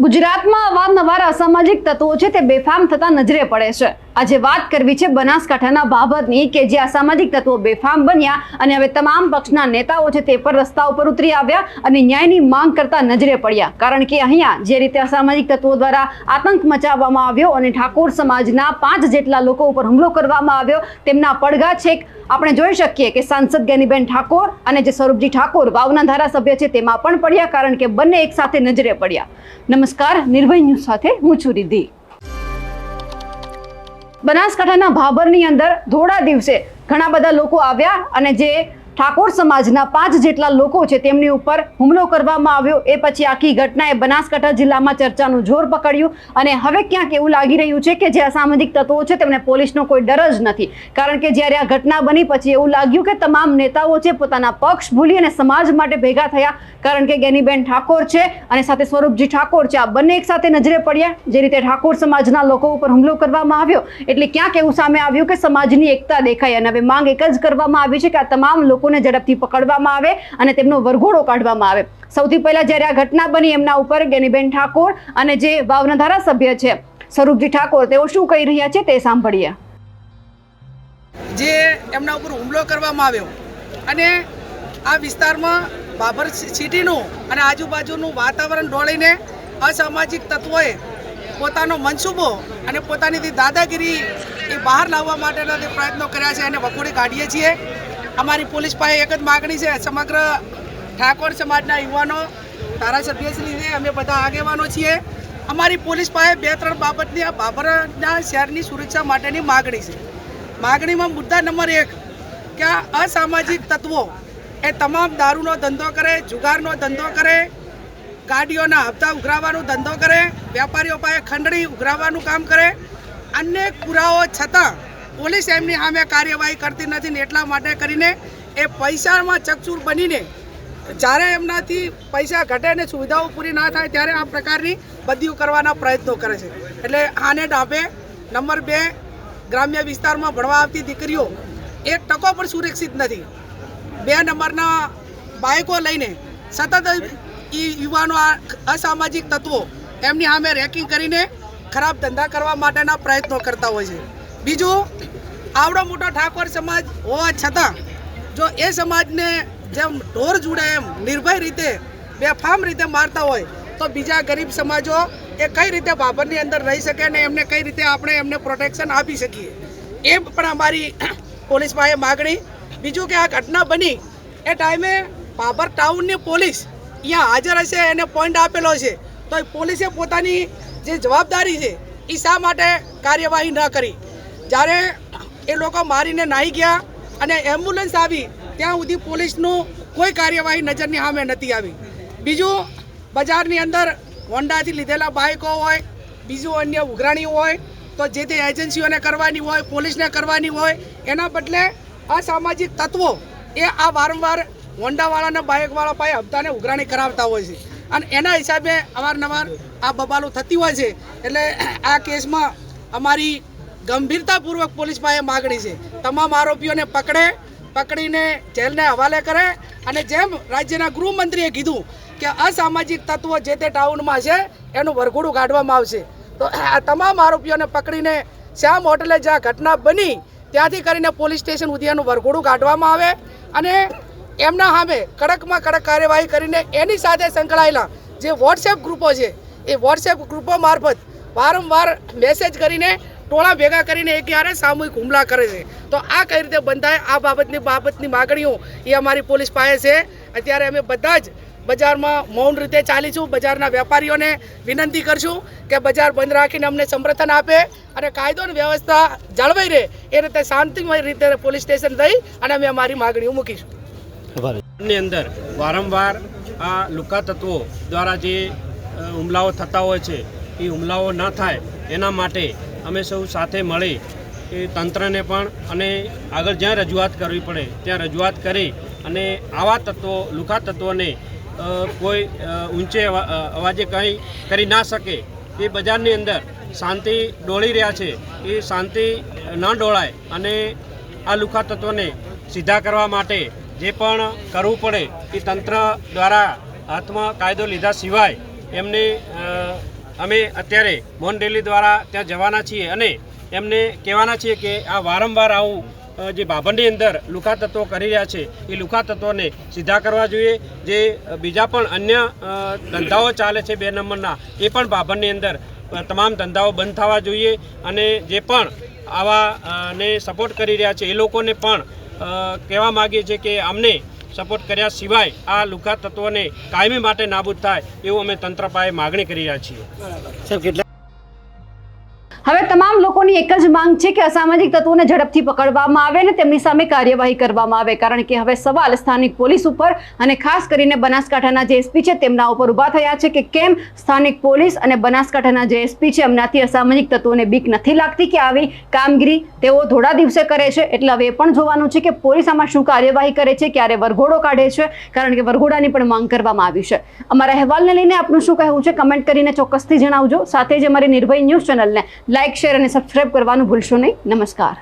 ગુજરાતમાં અવારનવાર અસામાજિક તત્વો છે તે બેફામ થતા નજરે પડે છે। આજે વાત કરવી છે બનાસકાંઠાના બાબતની કે જે અસામાજિક તત્વો બેફામ બન્યા અને હવે તમામ પક્ષના નેતાઓ છે તે પર રસ્તા ઉપર ઉતરી આવ્યા અને ન્યાયની માંગ કરતા નજરે પડ્યા। કારણ કે અહીંયા જે રીતે અસામાજિક તત્વો દ્વારા આતંક મચાવવામાં આવ્યો અને ઠાકોર સમાજના 5 જેટલા લોકો ઉપર હુમલો કરવામાં આવ્યો, તેમના પડઘા છેક આપણે જોઈ શકીએ કે સાંસદ જ્ઞાનીબેન ઠાકોર અને જે સ્વરૂપજી ઠાકોર વાવના ધારાસભ્ય છે તેમાં પણ પડ્યા, કારણ કે બંને એક સાથે નજરે પડ્યા। નમસ્કાર, નિર્ભય ન્યૂઝ સાથે હું છું રિદ્ધિ। બનાસકાંઠાના ભાભરની અંદર થોડા દિવસે ઘણા બધા લોકો આવ્યા અને જે ઠાકોર સમાજના 5 જેટલા લોકો છે તેમની ઉપર હુમલો કરવામાં આવ્યો। એ પછી આખી ઘટનાએ બનાસકાંઠા જિલ્લામાં ચર્ચાનું જોર પકડ્યું અને હવે ક્યાંક એવું લાગી રહ્યું છે કે જે અસામાજિક તત્વો છે તેમને પોલીસનો કોઈ ડર જ નથી, કારણ કે જ્યારે આ ઘટના બની પછી એવું લાગ્યું કે તમામ નેતાઓ છે પોતાના પક્ષ ભૂલી અને સમાજ માટે ભેગા થયા, કારણ કે જ્ઞાનીબેન ઠાકોર છે અને સાથે સ્વરૂપજી ઠાકોર છે, આ બંને એક સાથે નજરે પડ્યા। જે રીતે ઠાકોર સમાજના લોકો ઉપર હુમલો કરવામાં આવ્યો એટલે ક્યાંક એવું સામે આવ્યું કે સમાજની એકતા દેખાઈ અને હવે માંગ એક જ કરવામાં આવી છે કે આ તમામ લોકોને ઝડપથી પકડવામાં આવે અને તેમનો વરઘોડો કાઢવામાં આવે। સૌથી પહેલા જ્યારે આ ઘટના બની એમના ઉપર જ્ઞાનીબેન ઠાકોર અને જે વાવના ધારાસભ્ય છે સ્વરૂપજી ઠાકોર તેઓ શું કહી રહ્યા છે તે સાંભળીએ। જે એમના ઉપર હુમલો કરવામાં આવ્યો અને આ વિસ્તારમાં બાબર સિટીનું અને આજુબાજુનું વાતાવરણ ઢોળીને અસામાજિક તત્વોએ પોતાનો મનસૂબો અને પોતાની દાદાગીરી એ બહાર લાવવા માટેના જે પ્રયત્નો કર્યા છે એને વખોડી કાઢીએ છીએ। અમારી પોલીસ પાસે એક જ માગણી છે, સમગ્ર ઠાકોર સમાજના યુવાનો ધારાસભ્યશ્રી અમે બધા આગેવાનો છીએ, અમારી પોલીસ પાસે 2-3 બાબતની આ બાબરના શહેરની સુરક્ષા માટેની માગણી છે। માગણીમાં મુદ્દા નંબર 1 કે આ અસામાજિક તત્વો એ તમામ દારૂનો ધંધો કરે, જુગારનો ધંધો કરે, ગાડીઓના હપ્તા ઉઘરાવવાનો ધંધો કરે, વેપારીઓ પાસે ખંડણી ઉઘરાવવાનું કામ કરે, અનેક પુરાવો છતાં પોલીસ એમની સામે કાર્યવાહી કરતી નથી ને એટલા માટે કરીને એ પૈસામાં ચકચૂર બનીને જ્યારે એમનાથી પૈસા ઘટે ને સુવિધાઓ પૂરી ના થાય ત્યારે આ પ્રકારની બદલીઓ કરવાના પ્રયત્નો કરે છે। એટલે આને ડાબે નંબર 2, ગ્રામ્ય વિસ્તારમાં ભણવા આવતી દીકરીઓ 1% પણ સુરક્ષિત નથી। 2 નંબરના બાઇકો લઈને સતત યુવાનો અસામાજિક તત્વો એમની સામે રેકિંગ કરીને ખરાબ ધંધા કરવા માટેના પ્રયત્નો કરતા હોય છે। બીજું, આવડો મોટો ઠાકોર સમાજ હોવા છતાં જો એ સમાજને જેમ ઢોર જુડે એમ નિર્ભય રીતે બેફામ રીતે મારતા હોય તો બીજા ગરીબ સમાજો એ કઈ રીતે બાબરની અંદર રહી શકે ને એમને કઈ રીતે આપણે એમને પ્રોટેક્શન આપી શકીએ, એ પણ અમારી પોલીસ પાસે માગણી। બીજું કે આ ઘટના બની એ ટાઈમે બાબર ટાઉનની પોલીસ અહીંયા હાજર હશે, એને પોઈન્ટ આપેલો છે, તો એ પોલીસે પોતાની જે જવાબદારી છે એ શા માટે કાર્યવાહી ન કરી? જ્યારે એ લોકો મારીને નાહી ગયા અને એમ્બ્યુલન્સ આવી ત્યાં સુધી પોલીસનું કોઈ કાર્યવાહી નજરની સામે નથી આવી। બીજું, બજારની અંદર હોન્ડાથી લીધેલા બાઇકો હોય, બીજું અન્ય ઉઘરાણી હોય તો જે તે એજન્સીઓને કરવાની હોય, પોલીસને કરવાની હોય, એના બદલે અસામાજિક તત્વો એ આ વારંવાર હોન્ડાવાળાના બાઇકવાળા પાસે હપ્તાને ઉઘરાણી કરાવતા હોય છે અને એના હિસાબે અવારનવાર આ બબાલું થતી હોય છે। એટલે આ કેસમાં અમારી ગંભીરતાપૂર્વક પોલીસ પાસે માગણી છે, તમામ આરોપીઓને પકડીને જેલને હવાલે કરે અને જેમ રાજ્યના ગૃહમંત્રીએ કીધું કે અસામાજિક તત્વો જે તે ટાઉનમાં છે એનું વરઘોડું કાઢવામાં આવશે। તો આ તમામ આરોપીઓને પકડીને શ્યામ હોટલે જ્યાં ઘટના બની ત્યાંથી કરીને પોલીસ સ્ટેશન સુધી એનું વરઘોડું કાઢવામાં આવે અને એમના સામે કડકમાં કડક કાર્યવાહી કરીને એની સાથે સંકળાયેલા જે વોટ્સએપ ગ્રુપો છે એ વોટ્સએપ ગ્રુપો મારફત વારંવાર મેસેજ કરીને ટોળા ભેગા કરીને એ ક્યારે સામૂહિક હુમલા કરે છે, તો આ કઈ રીતે બંધાય? આ બાબતની માગણીઓ એ અમારી પોલીસ પાસે છે। અત્યારે અમે બધા જ બજારમાં મૌન રીતે ચાલીશું, બજારના વેપારીઓને વિનંતી કરશું કે બજાર બંધ રાખીને અમને સમર્થન આપે અને કાયદો અને વ્યવસ્થા જળવાઈ રહે એ રીતે શાંતિમય રીતે પોલીસ સ્ટેશન જઈ અને અમે અમારી માગણીઓ મૂકીશું। ની અંદર વારંવાર આ લુકા તત્વો દ્વારા જે હુમલાઓ થતા હોય છે એ હુમલાઓ ન થાય એના માટે અમે સૌ સાથે મળી એ તંત્રને પણ અને આગળ જ્યાં રજૂઆત કરવી પડે ત્યાં રજૂઆત કરી અને આવા તત્વો લુકા તત્વોને કોઈ ઊંચે અવાજે કંઈ કરી ના શકે, એ બજારની અંદર શાંતિ ડોળી રહ્યા છે એ શાંતિ ન ડોળાય અને આ લુકા તત્વોને સીધા કરવા માટે જે પણ કરવું પડે એ તંત્ર દ્વારા હાથમાં કાયદો લીધા સિવાય એમને અમે અત્યારે મૌન રેલી દ્વારા ત્યાં જવાના છીએ અને એમને કહેવાના છીએ કે આ વારંવાર આવું જે બાબરની અંદર લુખા તત્વો કરી રહ્યા છે એ લુખા તત્વોને સીધા કરવા જોઈએ. જે બીજા પણ અન્ય ધંધાઓ ચાલે છે 2 નંબરના એ પણ બાબરની અંદર તમામ ધંધાઓ બંધ થવા જોઈએ અને જે પણ આવા ને સપોર્ટ કરી રહ્યા છે એ લોકોને પણ કહેવા માગીએ છીએ કે અમને સપોર્ટ કર્યા સિવાય આ લુખા તત્વોને કાયમી માટે નાબૂદ થાય એવું અમે તંત્ર પાસે માગણી કરી રહ્યા છીએ. હવે તમામ લોકોની એક જ માંગ છે કે અસામાજિક તત્વોને ઝડપથી પકડવામાં આવે અને તેમની સામે કાર્યવાહી કરવામાં આવે, કારણ કે હવે સવાલ સ્થાનિક પોલીસ ઉપર અને ખાસ કરીને બનાસકાંઠાના જે એસપી છે તેમના ઉપર ઊભા થયા છે કે કેમ સ્થાનિક પોલીસ અને બનાસકાંઠાના જે એસપી છે એમનાથી અસામાજિક તત્વોને બીક નથી લાગતી કે આવી કામગીરી તેઓ થોડા દિવસે કરે છે. એટલે હવે એ પણ જોવાનું છે કે પોલીસ આમાં શું કાર્યવાહી કરે છે, ક્યારે વરઘોડો કાઢે છે, કારણ કે વરઘોડાની પણ માંગ કરવામાં આવી છે. અમારા અહેવાલને લઈને આપનું શું કહેવું છે કમેન્ટ કરીને ચોક્કસથી જણાવજો. સાથે જ અમારી નિર્ભય ન્યૂઝ ચેનલને લાઇક, શેર અને સબસ્ક્રાઇબ કરવાનું ભૂલશો નહીં. નમસ્કાર.